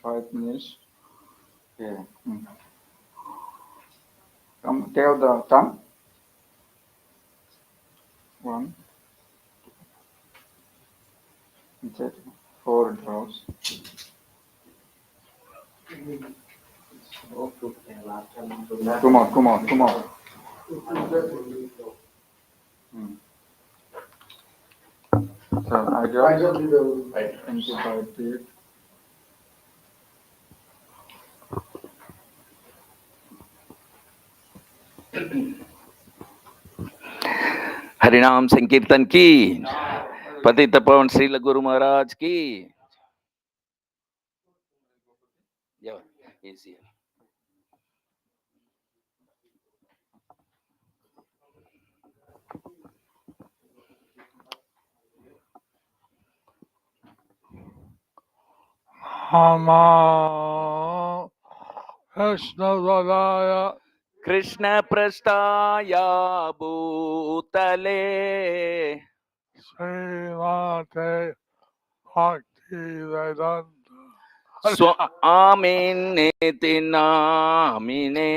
5 minutes. Yeah. Come, tell the tongue. 1, 4 drops. Two more. So I just into 5 teeth. हरिनाम संकीर्तन की, पतित पावन श्री गुरु महाराज की। कृष्ण पृष्ठाय भूतले श्रीमते भक्ति वेदांत स्वामिन्निति नामिने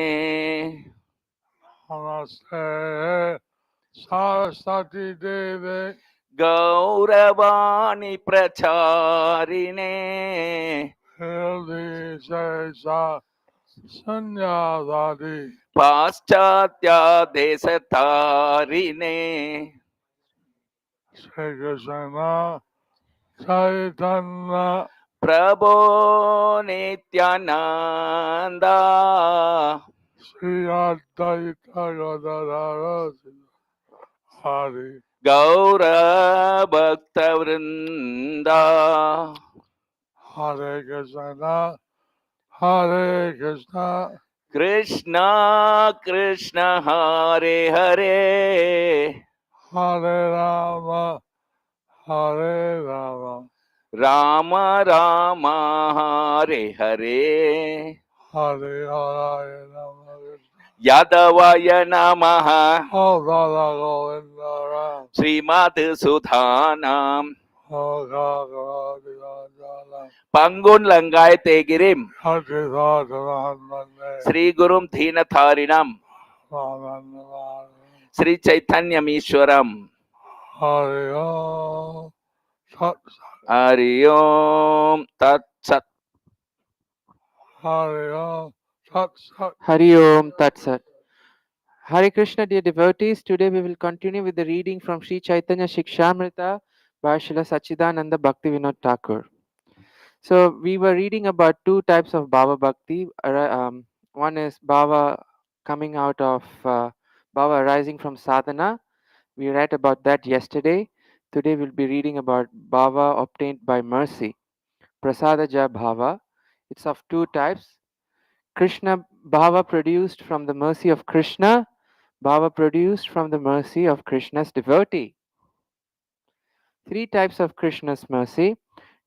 नमस्ते सरस्वती देवी गौरवाणी प्रचारिणे संन्यासादि पाश्चात्य देशतारिणे श्री कृष्ण चैतन्य प्रभो नित्यानंद श्री अद्वैत गदाधर हरि गौर भक्तवृंदा हरे कृष्ण हरे कृष्ण कृष्ण कृष्ण हरे हरे हरे राम हरे राम राम राम हरे हरे हरे हरे नमः यादवाय नमः गोविंद राम श्रीमधुसूदनां पंगुन लंगायते गिरिम श्री गुरुम दीनतारिणम श्री चैतन्यमीश्वरम हरि ओम हरि ओम तत्सत हरि ओम Hari Om Tat Sat. Hare Krishna, dear devotees. Today we will continue with the reading from Sri Chaitanya Shikshamrita by Srila Sachidananda Bhaktivinoda Thakur. So we were reading about two types of Bhava-bhakti. One is Bhava coming out of Bhava arising from sadhana. We read about that yesterday. Today we'll be reading about Bhava obtained by mercy. Prasadaja Bhava. It's of two types. Krishna Bhava produced from the mercy of Krishna, Bhava produced from the mercy of Krishna's devotee. Three types of Krishna's mercy.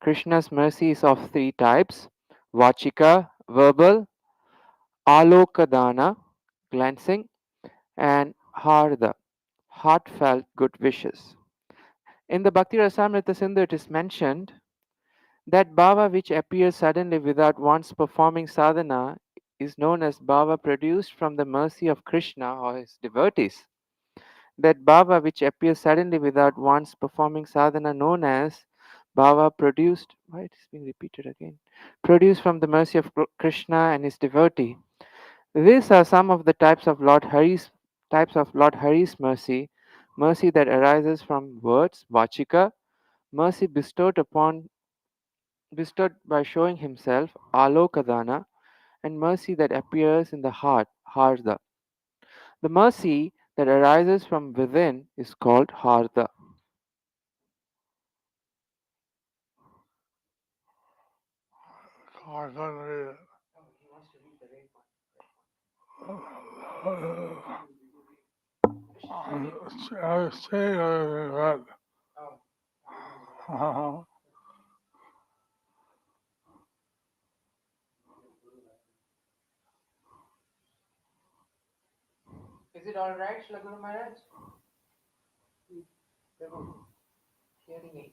Krishna's mercy is of three types: Vachika, verbal; Alokadana, glancing; and Harda, heartfelt good wishes. In the Bhakti Rasamrita Sindhu, it is mentioned that bhava which appears suddenly without once performing sadhana is known as bhava produced from the mercy of Krishna or his devotees. That bhava which appears suddenly without once performing sadhana known as bhava produced, why it is being repeated again, produced from the mercy of Krishna and his devotee. These are some of the types of Lord Hari's mercy: mercy that arises from words, vachika; mercy bestowed by showing himself, alokadana; and mercy that appears in the heart, harda. The mercy that arises from within is called harda. Is it all right, Shri Guru Maharaj? Hearing aid.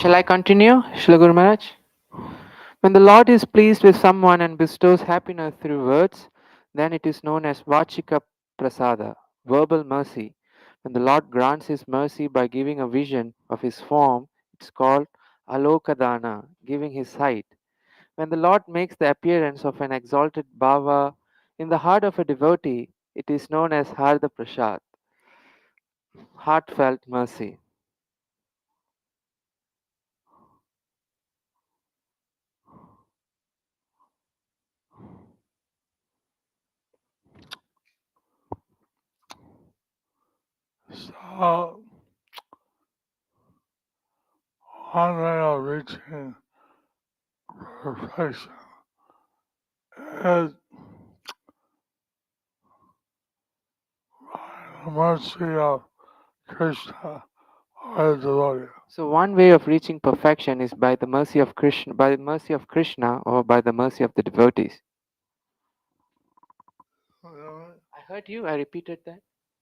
Shall I continue, Srila Guru Maharaj? When the Lord is pleased with someone and bestows happiness through words, then it is known as Vachika Prasada, verbal mercy. When the Lord grants his mercy by giving a vision of his form, it's called Alokadana, giving his sight. When the Lord makes the appearance of an exalted bhava in the heart of a devotee, it is known as Harda Prasad, heartfelt mercy. So, one way of reaching perfection is by the mercy of Krishna or the devotee. So one way of reaching perfection is by the mercy of Krishna or by the mercy of the devotees. I heard you, I repeated that.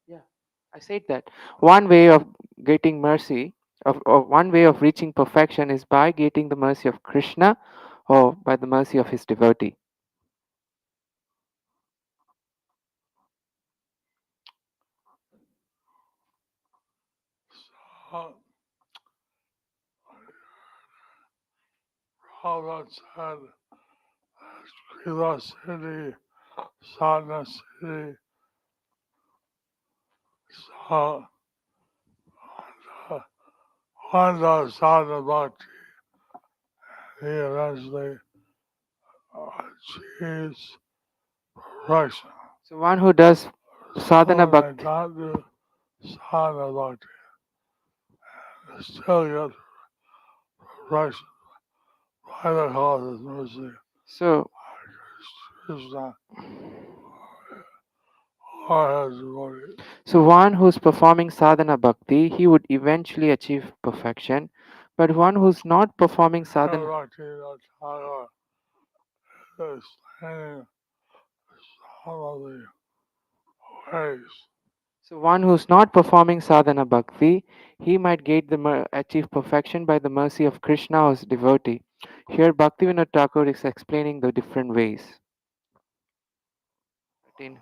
Yeah, I said that. One way of getting mercy, of one way of reaching perfection is by getting the mercy of Krishna or by the mercy of his devotee. So, Prabhupada said, Srila City, Sadhana City, so one does sadhana bhakti, he eventually achieves perfection. So one who does sadhana Someone may bhakti. not do sadhana bhakti, and still get perfection by the cause of mercy. So Krishna or his devotee. So one who's performing sadhana bhakti, he would eventually achieve perfection. But one who's not performing sadhana, Bhakti Thakur is explaining some of the ways. so one who's not performing sadhana bhakti, he might achieve perfection by the mercy of Krishna or his devotee. Here Bhaktivinoda Thakur is explaining the different ways. 13.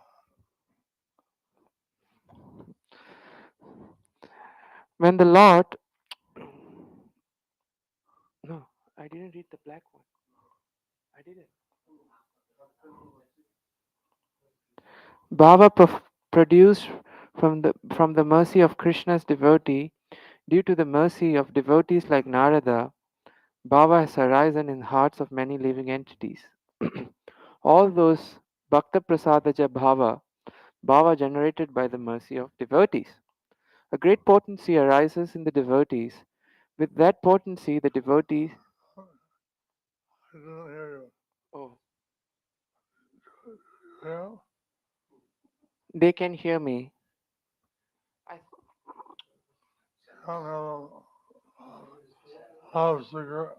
When the Lord, no, I didn't read the black one. I didn't. Produced from the mercy of Krishna's devotee, due to the mercy of devotees like Narada, Bhava has arisen in hearts of many living entities. All those Bhakta Prasadaja Bhava generated by the mercy of devotees. A great potency arises in the devotees. With that potency, the devotees. I didn't hear you. Oh, Yeah? they can hear me. I, Don't have a loudspeaker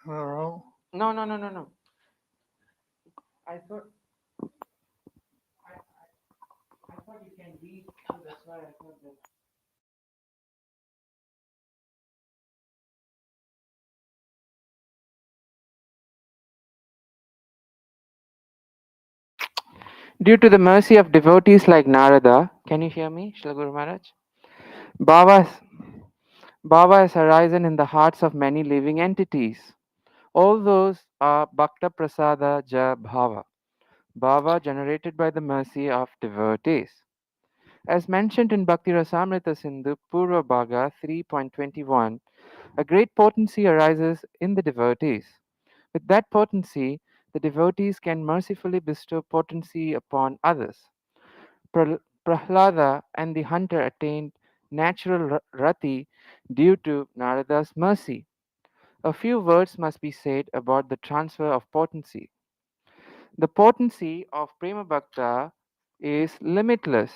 in the room. no. I thought I thought you can read, so that's why I thought that. Due to the mercy of devotees like Narada, can you hear me, Shri Guru Maharaj? Bhava, Bhava has arisen in the hearts of many living entities. All those are Bhakta Prasada Ja Bhava generated by the mercy of devotees. As mentioned in Bhakti Rasamrita Sindhu, Purva Bhaga 3.21, a great potency arises in the devotees. With that potency, the devotees can mercifully bestow potency upon others. Prahlada and the hunter attained natural rati due to Narada's mercy. A few words must be said about the transfer of potency. The potency of Prema Bhakta is limitless.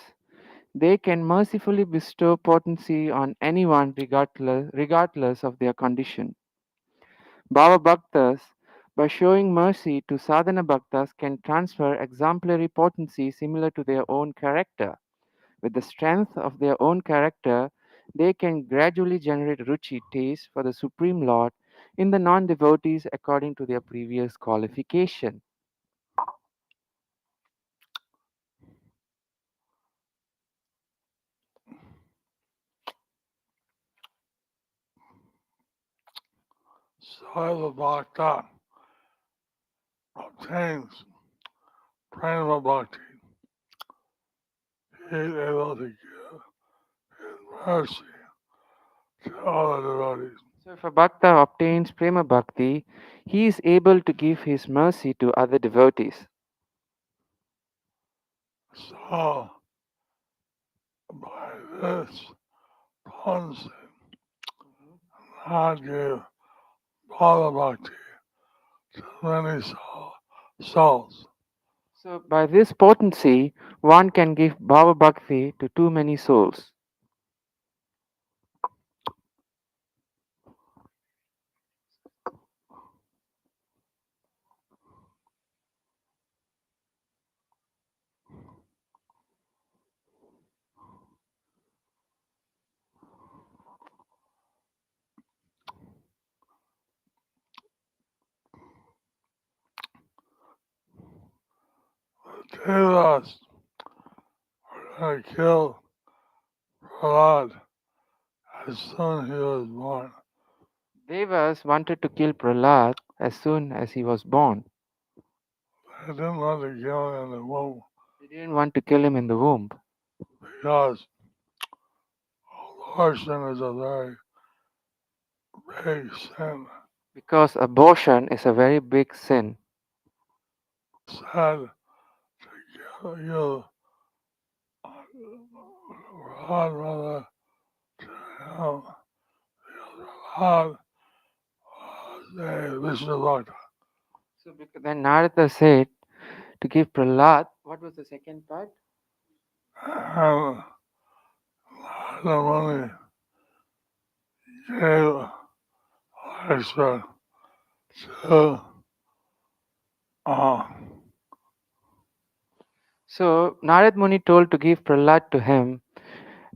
They can mercifully bestow potency on anyone regardless of their condition. Bhava Bhaktas, by showing mercy to sadhana bhaktas, can transfer exemplary potency similar to their own character. With the strength of their own character, they can gradually generate ruchi, taste for the Supreme Lord in the non devotees according to their previous qualification. So the bhakta obtains prema bhakti. He is able to give his mercy to all the devotees. So, if a bhakta obtains prema bhakti, he is able to give his mercy to other devotees. So by this potency, God gave Bhāva-bhakti to many souls. So, by this potency, one can give Bhava Bhakti to too many souls. The devas were going to kill Prahlad as soon as he was born. Devas wanted to kill Prahlad as soon as he was born. They didn't want to kill him in the womb They didn't want to kill him in the womb because abortion is a very big sin. because abortion is a very big sin. Said to give Prahlad mother to him because Prahlad was a Vishnu Bhakta. So then Narada said to give Prahlad. What was the second part? And the money gave extra to uh, So Narad Muni told to give Prahlad to him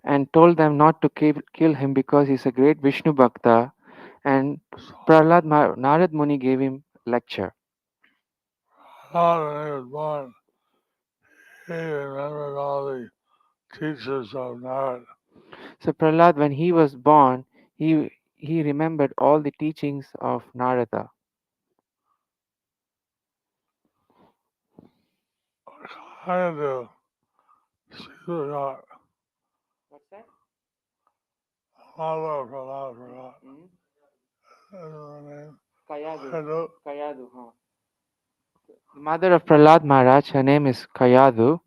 and told them not to kill him because he's a great Vishnu Bhakta. And Narad Muni gave him lecture. Prahlad when he was born. He remembered all the teachers of Narad. So Prahlad, when he was born, he remembered all the teachings of Narada. I do. See the God. What's that? Mother of Prahlad forgot. That's her name. Kayadu. I do. Kayadu, huh? The mother of Prahlad Maharaj, her name is Kayadu.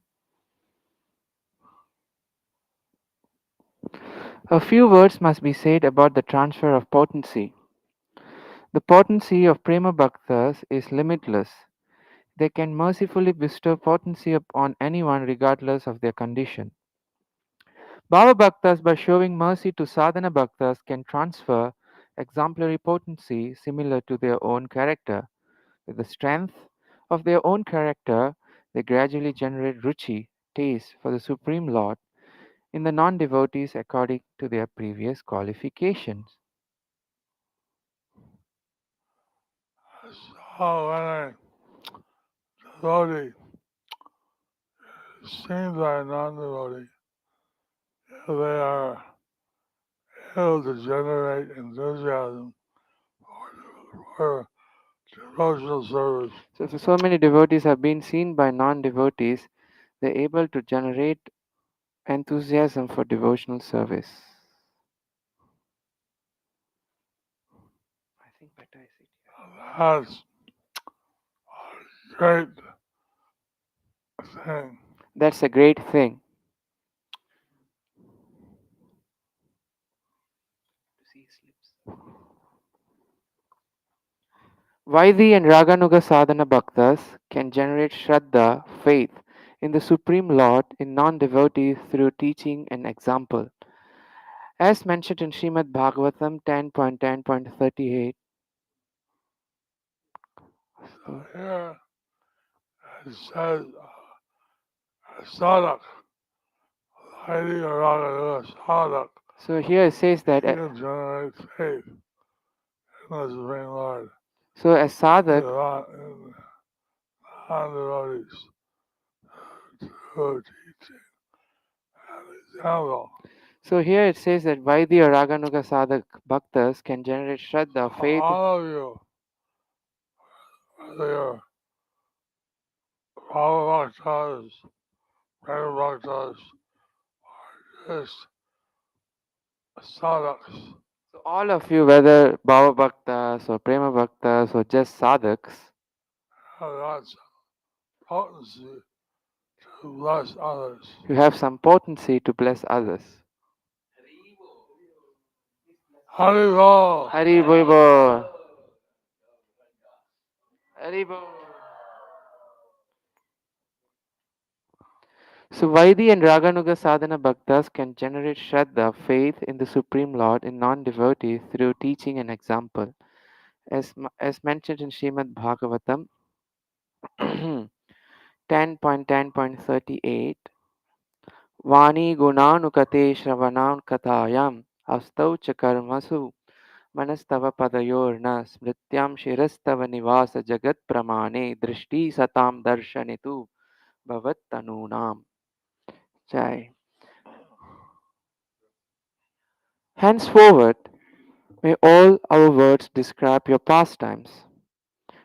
A few words must be said about the transfer of potency. The potency of Prema Bhaktas is limitless. They can mercifully bestow potency upon anyone regardless of their condition. Bhava Bhaktas, by showing mercy to Sadhana Bhaktas, can transfer exemplary potency similar to their own character. With the strength of their own character, they gradually generate ruchi, taste for the Supreme Lord in the non devotees according to their previous qualifications. So when a devotee is seen by a non-devotee, they are able to generate enthusiasm for devotional service. So, if so many devotees have been seen by non devotees, they're able to generate enthusiasm for devotional service. I think better is it here. That's a great thing. That's a great thing. Vaidhi and Raganuga sadhana bhaktas can generate Shraddha, faith, in the Supreme Lord in non devotees through teaching and example. As mentioned in Srimad Bhagavatam 10.10.38. So here it says a sadhak, lady or Raganuga sadhak. So here it says that, you can generate faith in the Supreme Lord. so as sadhak, In non-devotees through teaching and example. so here it says that Vaidhi or Raganuga sadhak bhaktas can generate shraddha, faith. All of you, whether you're Bhāva-bhaktas, Prema-bhaktas, or just sadhaks, So all of you, whether Bhava bhaktas or Prema bhaktas or just sadhaks, have lots of potency to bless others. you have some potency to bless others. Haribol! Hari Bol. Hari Bol. So Vaidhi and Raganuga sadhana bhaktas can generate shraddha, faith in the Supreme Lord in non-devotees through teaching and example. As mentioned in Srimad Bhagavatam 10.10.38, Vani gunanukate shravanam katayam astau cha karmasu manastava padayorna smrityam shirastava nivasa jagat pramane drishti satam darshanitu bhavat tanunam. Jai. Henceforward, may all our words describe your pastimes.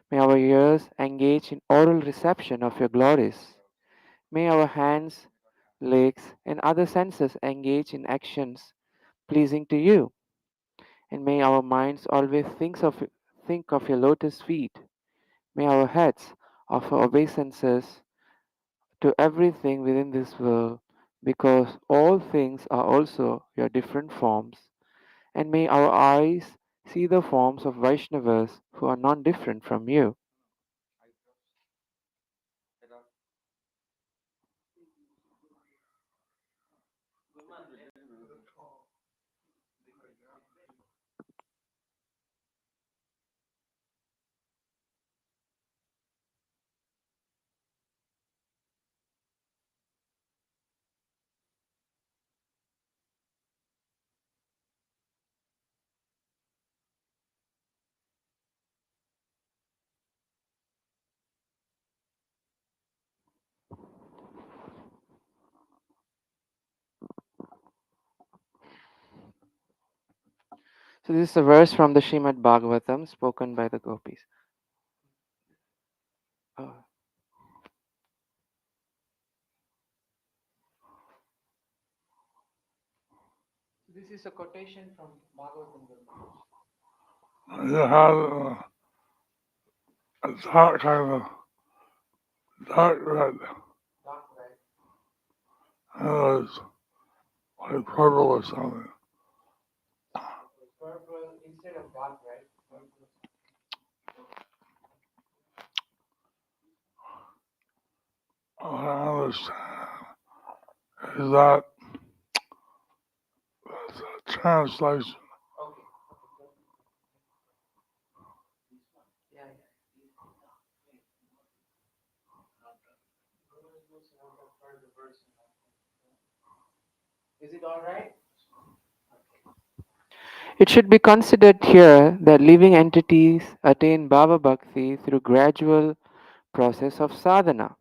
May our ears engage in oral reception of your glories. May our hands, legs, and other senses engage in actions pleasing to you. And may our minds always think of your lotus feet. May our heads offer obeisances to everything within this world, because all things are also your different forms. And may our eyes see the forms of Vaishnavas who are non different from you. So, this is a verse from the Srimad Bhagavatam spoken by the gopis. Oh. This is a quotation from Bhagavatam. You have a dark kind of dark red, and it was like purple or something. Purple instead of dark red. What I understand is that that's a translation. Is it all right? It should be considered here that living entities attain Bhava-bhakti through gradual process of sadhana.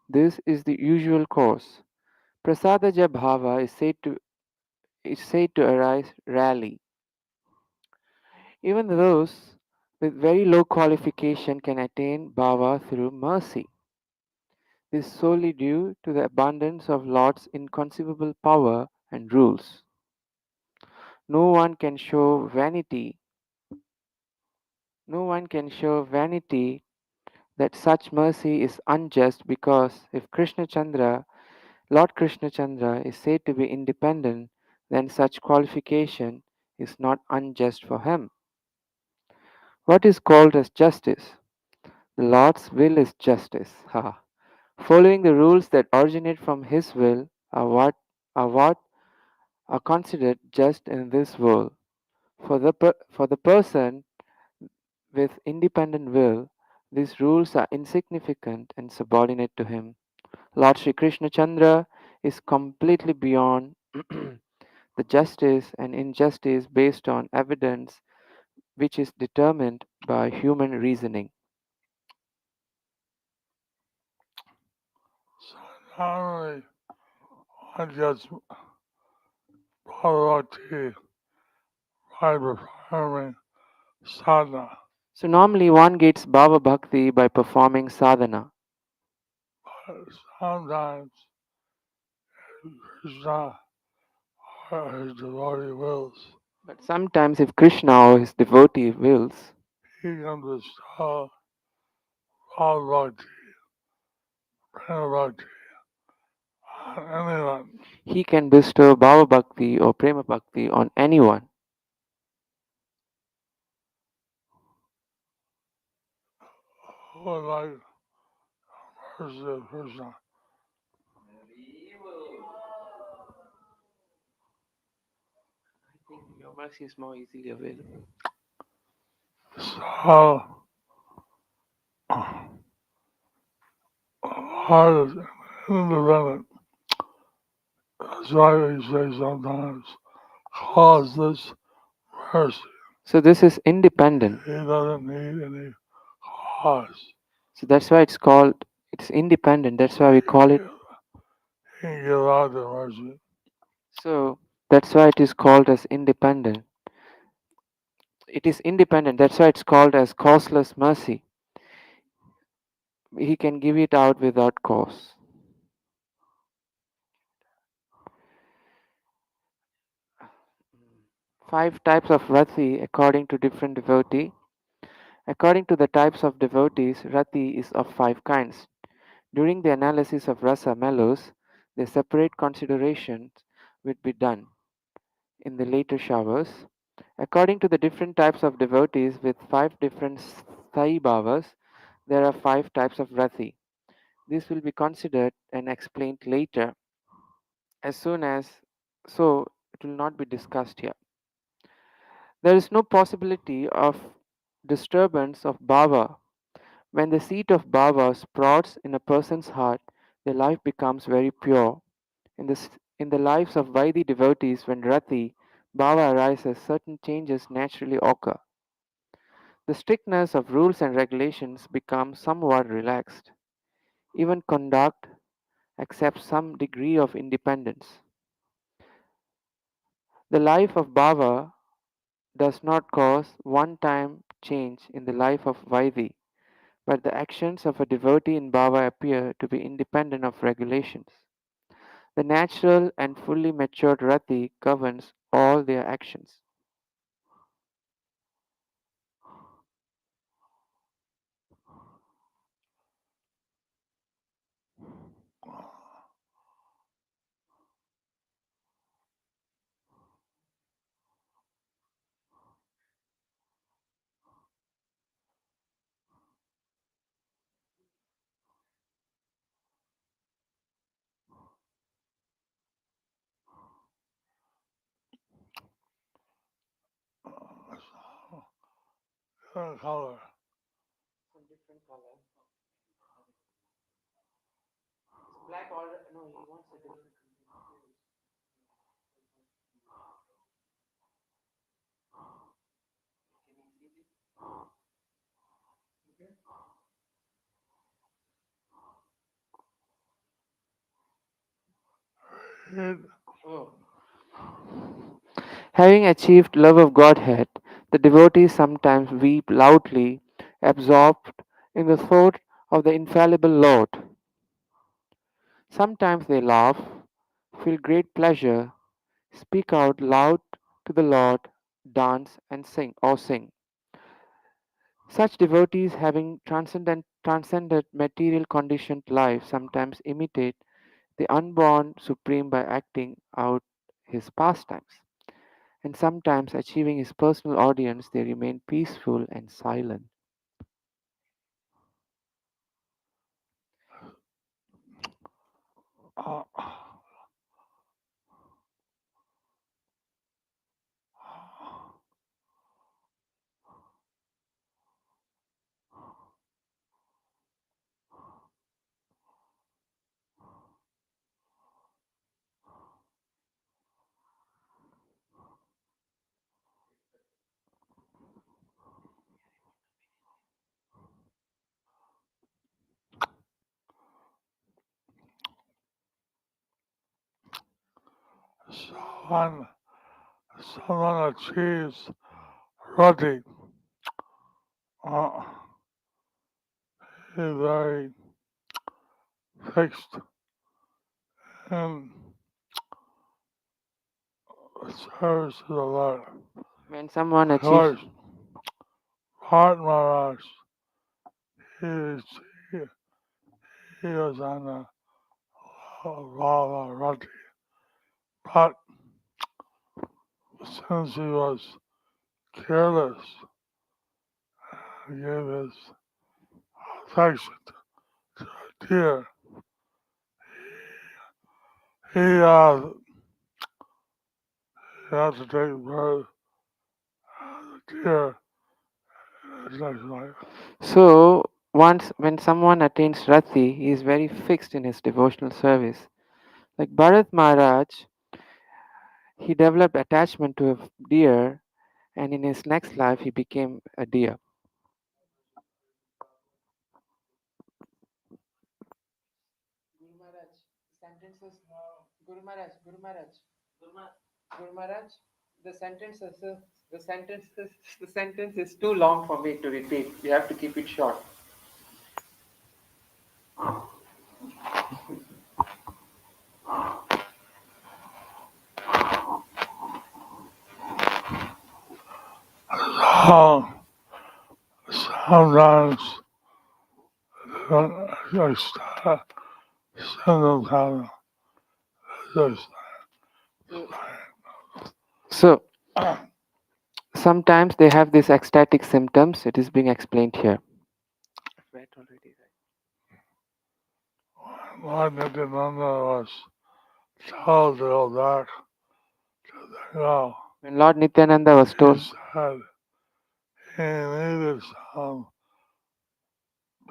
This is the usual course. Prasadaja bhava is said to arise rarely. Even those with very low qualification can attain bhava through mercy. This is solely due to the abundance of Lord's inconceivable power and rules. No one can show vanity. No one can show vanity that such mercy is unjust, because if Lord Krishna Chandra is said to be independent, then such qualification is not unjust for him. What is called as justice? The Lord's will is justice. Ha. Following the rules that originate from His will are what are considered just in this world. For the person with independent will, these rules are insignificant and subordinate to him. Lord Sri Krishna Chandra is completely beyond the justice and injustice based on evidence which is determined by human reasoning. So not only one gets Bhāva-bhakti by performing sadhana, So normally one gets Bhava Bhakti by performing sadhana, but sometimes Krishna or his devotee wills, but sometimes if Krishna or his devotee wills, he can bestow Bhāva-bhakti, Prema-bhakti on anyone he can bestow Bhava Bhakti or Prema Bhakti on anyone who would like mercy of Krishna. I think your mercy is more easily available. So, heart is independent. That's why we say sometimes, cause this mercy. So this is independent. He doesn't need any cause. So that's why it's independent. That's why we call it. He can give out the mercy. So that's why it is called as independent. It is independent. That's why it's called as causeless mercy. He can give it out without cause. Five types of rati according to different devotee. According to the types of devotees, rati is of five kinds. During the analysis of rasa mellows, the separate considerations would be done in the later showers. According to the different types of devotees with five different sthai bhavas, there are five types of rati. This will be considered and explained later as soon as so it will not be discussed here. There is no possibility of disturbance of bhava. When the seed of bhava sprouts in a person's heart, their life becomes very pure. In in the lives of Vaidhi devotees, when rati bhava arises, certain changes naturally occur. The strictness of rules and regulations becomes somewhat relaxed. Even conduct accepts some degree of independence. The life of bhava does not cause one time change in the life of Vaidhi, but the actions of a devotee in bhava appear to be independent of regulations. The natural and fully matured rati governs all their actions. So, different color. Some different color. It's black or no, he wants a different It, color. Having achieved love of Godhead, the devotees sometimes weep loudly, absorbed in the thought of the infallible Lord. Sometimes they laugh, feel great pleasure, speak out loud to the Lord, dance and sing. Such devotees, having transcended material conditioned life, sometimes imitate the unborn Supreme by acting out his pastimes, and sometimes achieving his personal audience, they remain peaceful and silent. uh, So when someone achieves rati, uh, he's very fixed in the service of the Lord. When someone Of achieves, course, Bharat Maharaj, he, is, he, he was on the Bhāva-bhakti, but since he was careless, he gave his affection to a deer. He had to take birth of the deer in his next life. so once when someone attains rati, he is very fixed in his devotional service. Like Bharat Maharaj, he developed attachment to a deer, and in his next life, he became a deer. Guru Maharaj, sentences. Guru Maharaj, Guru Maharaj, Guru Maharaj. The sentences, the sentences, the sentence is too long for me to repeat. You have to keep it short. Sometimes I start single time this So sometimes they have these ecstatic symptoms. It is being explained here. Read already, right? Lord Nityananda was told to go back to the girl. When Lord Nityananda was He told, said he needed some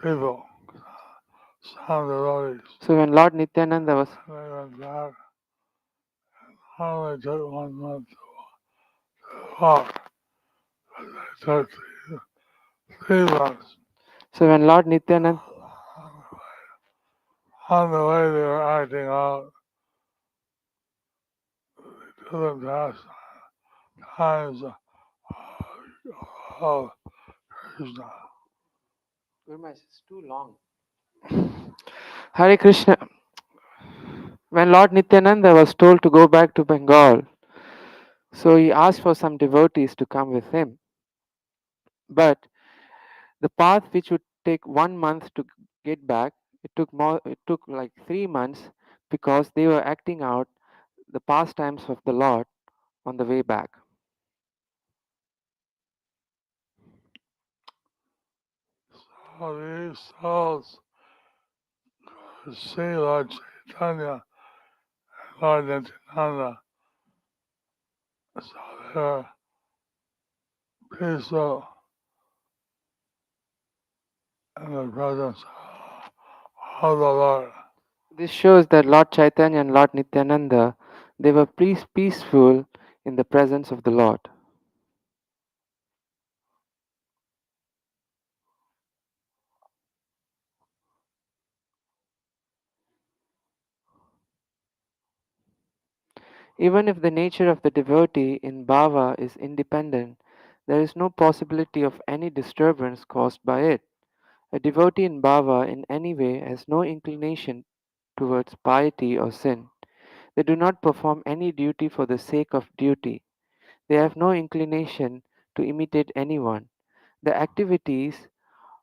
people, some devotees. so when Lord Nityananda was, They went back and only took 1 month to walk, but they took 3 months. so when Lord Nityananda, On the way they were acting out to the past times of Krishna. Guru Maharaj, it's too long. Hare Krishna. When Lord Nityananda was told to go back to Bengal, so he asked for some devotees to come with him. But the path which would take 1 month to get back, it took like 3 months because they were acting out the pastimes of the Lord on the way back. So these souls could see Lord Chaitanya and Lord Nityananda, so they're peaceful in the presence of the Lord. This shows that Lord Chaitanya and Lord Nityananda, they were peaceful in the presence of the Lord. Even if the nature of the devotee in bhava is independent, there is no possibility of any disturbance caused by it. A devotee in bhava in any way has no inclination towards piety or sin. They do not perform any duty for the sake of duty. They have no inclination to imitate anyone. The activities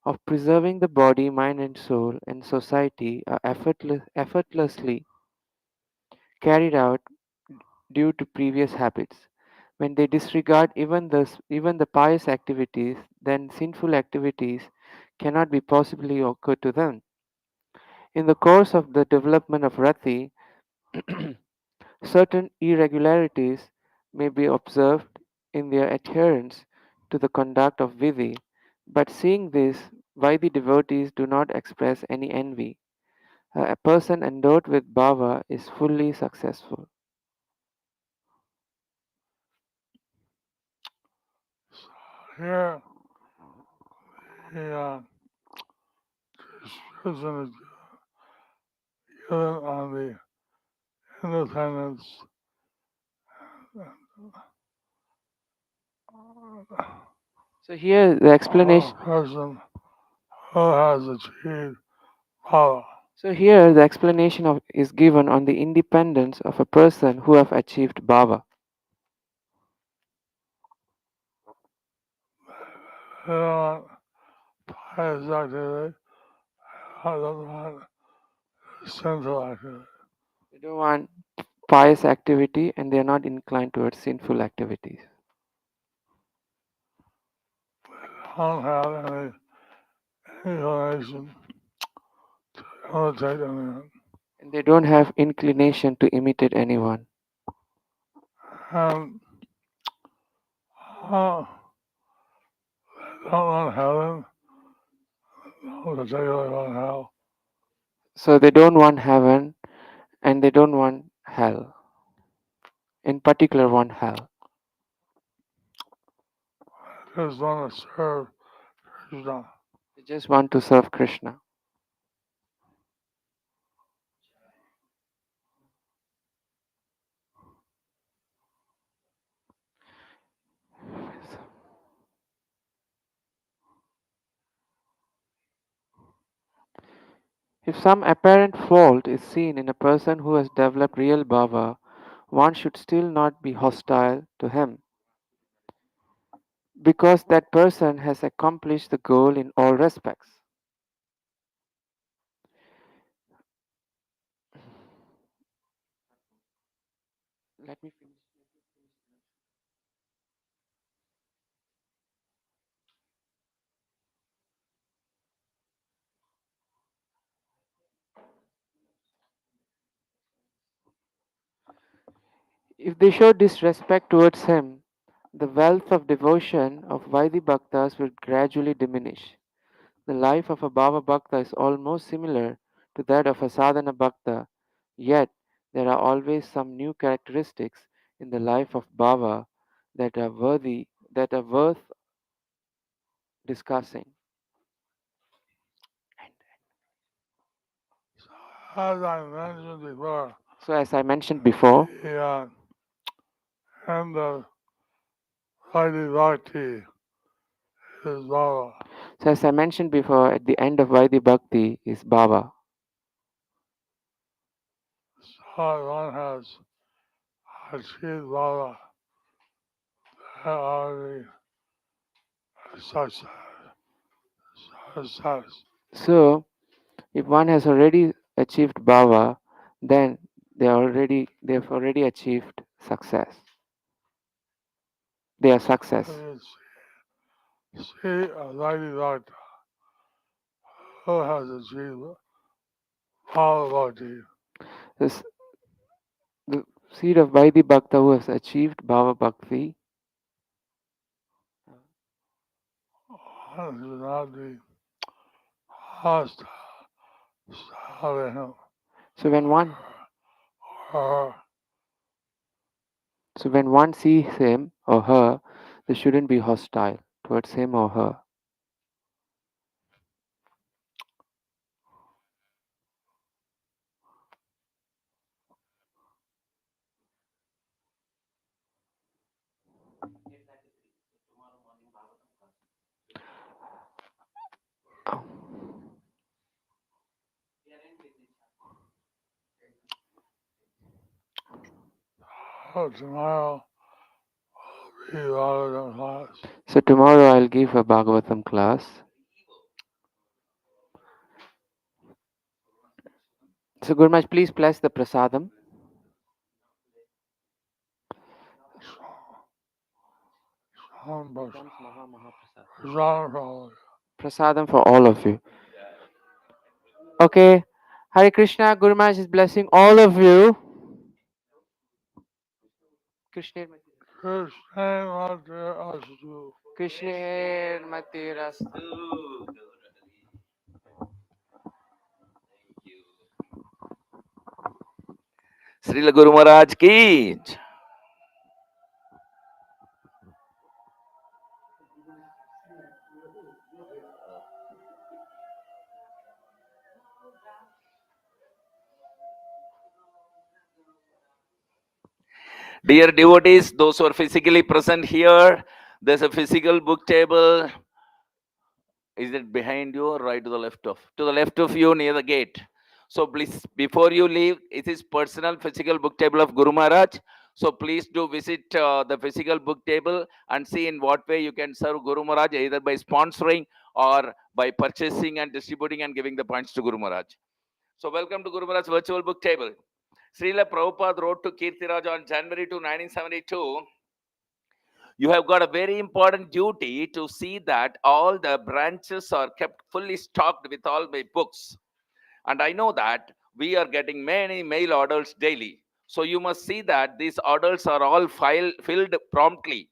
of preserving the body, mind, and soul in society are effortlessly carried out due to previous habits. When they disregard even the pious activities, then sinful activities cannot be possibly occur to them. In the course of the development of rati, certain irregularities may be observed in their adherence to the conduct of vidhi, but seeing this, why the devotees do not express any envy. A person endowed with bhava is fully successful. So here, the description is given on the independence So here the explanation. Person who has achieved Bhava. So here the explanation of is given on the independence of a person who have achieved bhava. They don't want pious activity. They don't want sinful activity. They don't want pious activity and they are not inclined towards sinful activities. They don't have any inclination to imitate anyone. And they don't have inclination to imitate anyone. And uh, they don't want heaven. Don't particularly want hell. So they don't want heaven and they don't want hell. In particular, want hell. They just want to serve Krishna. They just want to serve Krishna. If some apparent fault is seen in a person who has developed real bhava, one should still not be hostile to him, because that person has accomplished the goal in all respects. Let me finish. If they show disrespect towards him, the wealth of devotion of Vaidhi Bhaktas will gradually diminish. The life of a Bhava Bhakta is almost similar to that of a Sadhana Bhakta, yet there are always some new characteristics in the life of Bhava that are worth discussing. As I mentioned before, So, as I mentioned before, the end of Bhāva-bhakti is Bhava. at the end of Vaidhi Bhakti is Bhava. So one has achieved Bhava, that already success. Success. So, if one has already achieved Bhava, then they've already achieved success. They are success. See a lady doctor who has achieved Bhāva-bhakti. This, the seed of Vaidhi Bhakta who has achieved Bhava-bhakti One should not be hostile to him So when one or her. so when one sees him or her, they shouldn't be hostile towards him or her. Oh. So tomorrow will be Bhagavatam class. So tomorrow I'll give a Bhagavatam class. So Gurmaj, please bless the prasadam. Prasadam for all of you. Okay. Hare Krishna, Gurmaj is blessing all of you. Krishna Krishna Matirastu. Srila Guru Maharaj की Dear devotees, those who are physically present here, there's a physical book table. Is it behind you or right to the left of? To the left of you near the gate. So please, before you leave, it is personal physical book table of Guru Maharaj. So please do visit the physical book table and see in what way you can serve Guru Maharaj, either by sponsoring or by purchasing and distributing and giving the points to Guru Maharaj. So welcome to Guru Maharaj's virtual book table. Srila Prabhupada wrote to Kirtiraj on January 2, 1972, you have got a very important duty to see that all the branches are kept fully stocked with all my books. And I know that we are getting many mail orders daily. So you must see that these orders are all filled promptly.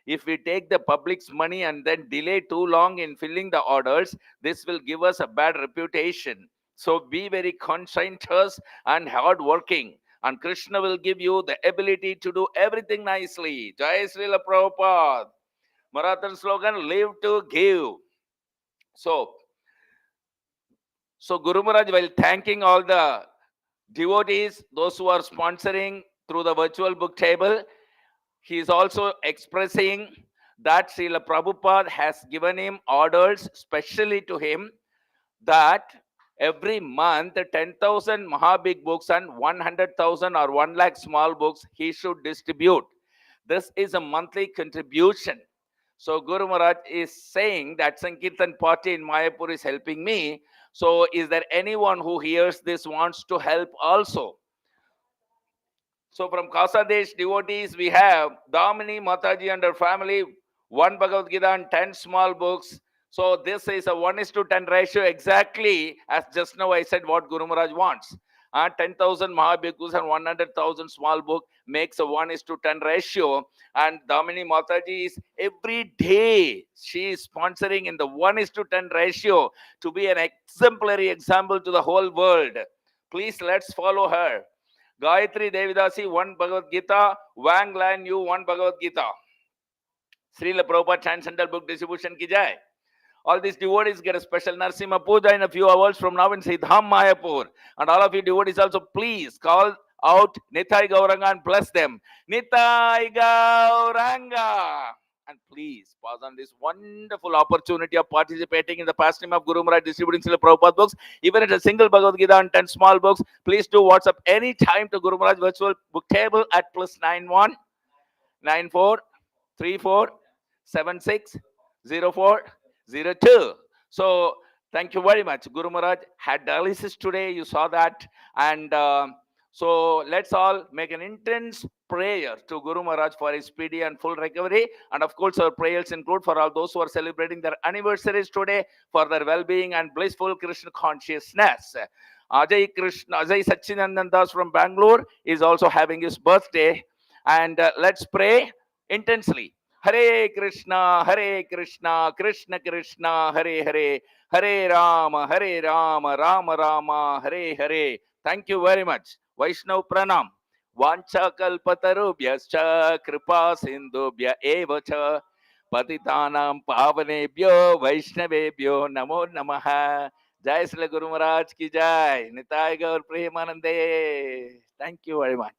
If we take the public's money and then delay too long in filling the orders, this will give us a bad reputation. So be very conscientious and hardworking, and Krishna will give you the ability to do everything nicely. Jai Srila Prabhupada. Marathon slogan, live to give. So Guru Maharaj, while thanking all the devotees, those who are sponsoring through the virtual book table, he is also expressing that Srila Prabhupada has given him orders specially to him that every month 10,000 Mahabig books and 100,000 or 1 lakh small books he should distribute. This is a monthly contribution. So Guru Maharaj is saying that Sankirtan party in Mayapur is helping me. So is there anyone who hears this wants to help also? So from Kasadesh devotees, we have Damini Mataji and her family, 1 Bhagavad Gita and 10 small books. So this is a 1:10 ratio, exactly as just now I said what Guru Maharaj wants. 10,000 Mahabhikkhu's and 100,000 small book makes a 1:10 ratio. And Damini Mataji is every day, she is sponsoring in the 1:10 ratio to be an exemplary example to the whole world. Please, let's follow her. Gayatri Devidasi, 1 Bhagavad Gita. Wang Lan Yu, 1 Bhagavad Gita. Srila Prabhupada Transcendental Book Distribution ki jai. All these devotees get a special Narsimha Puja in a few hours from now in Siddham Mayapur. And all of you devotees also, please call out Nitai Gauranga and bless them. Nitai Gauranga. And please pass on this wonderful opportunity of participating in the pastime of Guru Maharaj distributing Srila Prabhupada books. Even if it's a single Bhagavad Gita and 10 small books, please do WhatsApp any time to Guru Maharaj virtual book table at +91 94 34 76 04 02. So thank you very much. Guru Maharaj had dialysis today, you saw that. And so let's all make an intense prayer to Guru Maharaj for his speedy and full recovery. And of course, our prayers include for all those who are celebrating their anniversaries today, for their well-being and blissful Krishna consciousness. Ajay Sachidanand Das from Bangalore is also having his birthday. And let's pray intensely. Hare Krishna, Krishna Krishna, Hare Hare, Hare Rama, Rama Rama, Hare Hare. Thank you very much. Vaishnav Pranam. Vancha kalpatarubhyascha kripa sindhubhya eva cha patitanam pavanebhyo vaishnavebhyo namo namaha. Jai Srila Guru Maharaj ki jai. Nitai Gaur Premanande. Thank you very much.